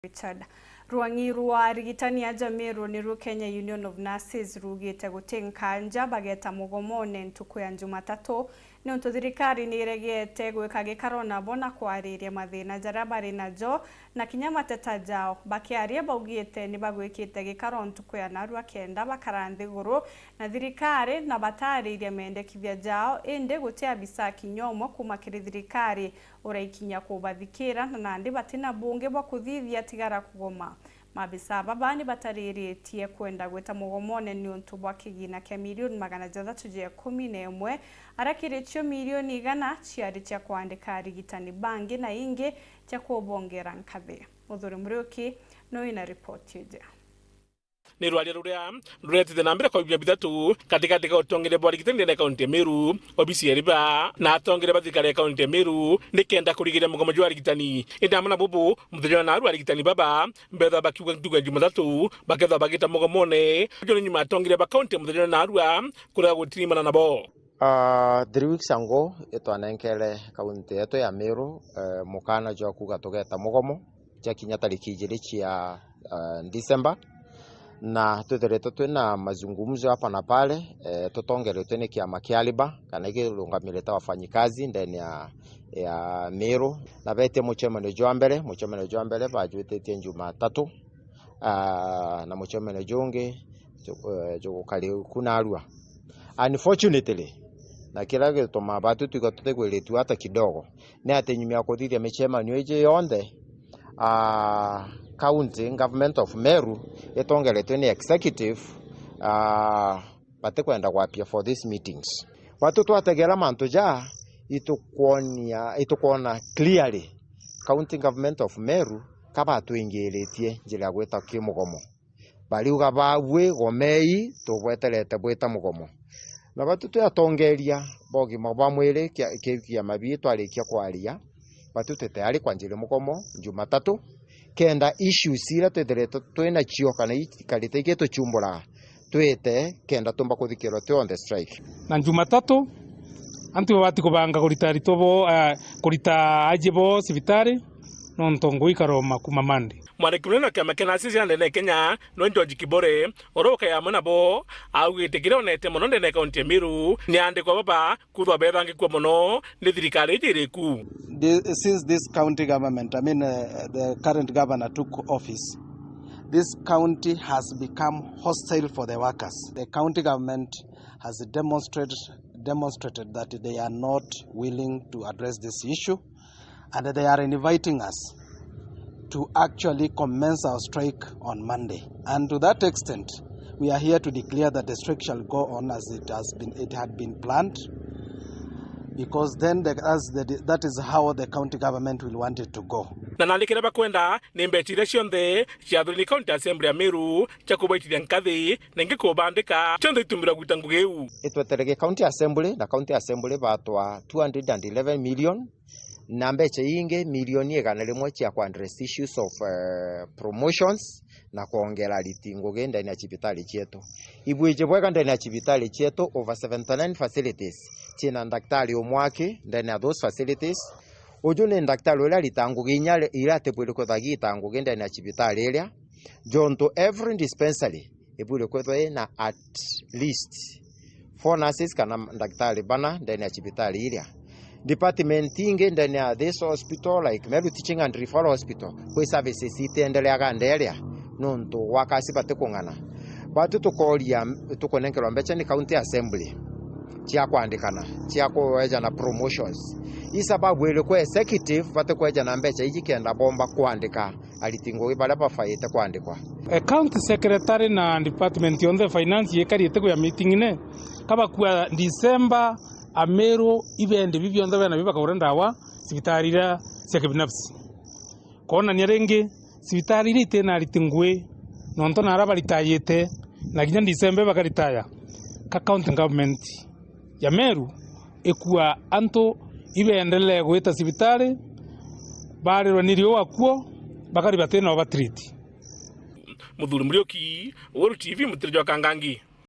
Richard Rwangi rwa arigitani aja Meru ni Kenya Union of Nurses rugite gutenkanja bageta mugomone ntuku ya Jumatatu ni untu thirikari ni iregete gwika gikaro nabo na kwariria mathina jaria bari najo na kinya mateta jao bakiaria baugite ni bagwikite gikaro ntuku ya Narua kenda bakaranthi guru na thirikari na batariria mendekithia jao inde gutia bisa kinyomo kuma kiri thirikari uraikinya kubathikira na nandi batina bunge bwa kuthithia tigara kugoma mabisa babani batariritie kwenda gweta mugomone ni untu bwa kigina kia milioni 611 arakirichio milioni 100 ciari cia kwandika arigitani bangi na ingi cia kubongera nkathi Muthuri Muriuki no ina report yeje ni rwalia ruria ruretite na mbere kwa bithatu katika utongere bwa arigitani na kaunti ya Meru obisi eriba na atongere bathikari ya kaunti ya Meru nikenda kurigira mugomo jwa arigitani indamana bubu muthenya na Narua arigitani baba mbetha bakiuga ntuga Jumatatu baketha bagita mugomone joni nyuma atongere ba kaunti muthenya na Narua kura gutirimana nabo 3 weeks ago etwanenkele kaunti yetu ya Meru mukana jwa kuga tugeta mugomo cia kinya tariki 2 cia December na tutherete twina mazungumzo hapa na pale tutongerete ni kiama kia Liba kana kirungamirite wafanyikazi ndani ya Meru na bete muchemene jwa mbere bajwitetie Jumatatu na muchemene jonge jogukali kuna Narua. Unfortunately na kila gituma batu tutigweretu hata kidogo ni atenyumia kuthithia michemano ije yonde County Government of Meru etongeretwe ni executive batakwenda kwapia for these meetings. Watu twategera mantu ja itukuona clearly County Government of Meru kaba twingiretie njira ya gweta kimugomo bali uga bawe gomei tugweterete bweta mugomo na batu twatongeria bogi mabamwire kia mabitu alikia kwaria batu tayari kwanjire mugomo Jumatatu kenda issues ira tetherete twina cio kana ikarite iketo chumbura twete kenda tumba kuthikirwa twe on the strike na Jumatatu antu bati kubanga kuritari tobo kurita ajibo sibitari no ntongo ikaroma kuma mande mwarekunena kama kana sisi ndene Kenya no George Kibore oroka ya monabo augite onete mono ndene kaunti ya Meru ni ande kwa baba kuthwa bethangi kwa mono ni thirikari itireku. Since this county government, the current governor took office, this county has become hostile for the workers. The county government has demonstrated that they are not willing to address this issue, and they are inviting us to actually commence our strike on Monday. And to that extent, we are here to declare that the strike shall go on as it had been planned, because then that is how the county government will want it to go. Na nalikira bakwenda ni mbetire cionthe cia thuri county assembly ya Meru cia kubaitithia nkathi na ingi kubandika cionthe itumira gwita ngugeu itweterege county assembly batwa 211 million na mbeche inge milioni 100 cia address issues of promotions na kuongera litingo genda ni hospitali chetu ibwije bwega ndani ya hospitali chetu over 79 facilities china daktari omwake ndani ya those facilities ujune daktari ule litango ginyale irate bwile ko thagita ngo genda ni hospitali ile jonto every dispensary ibwile ko na at least 4 nurses kana daktari bana ndani ya hospitali ile department inge ndani ya this hospital like Meru Teaching and Referral Hospital kwa services itendelea gandelia nonto wakasi batekongana batu tukoria tukonenkerwa mbecha ni county assembly cia kwandikana cia kuweja na promotions isababu ile kwa executive batekweja na mbecha iji kenda bomba kuandika alitingo ibala bafaite kuandikwa county secretary na department on the finance yekariete kwa meeting ne kaba kwa December Meru ibende bibyo ndabana bibaka ndawa sibitarira cia kibinafsi kona nyarenge sibitarira itena litingwe nonto naraba litayete na ginya December bakaritaya ka county government ya Meru ekua anto ibendele gweta sibitari bari ronirio wakuo bakari batena oba treat Muthuri Muriuki World TV Mutirjo Kangangi.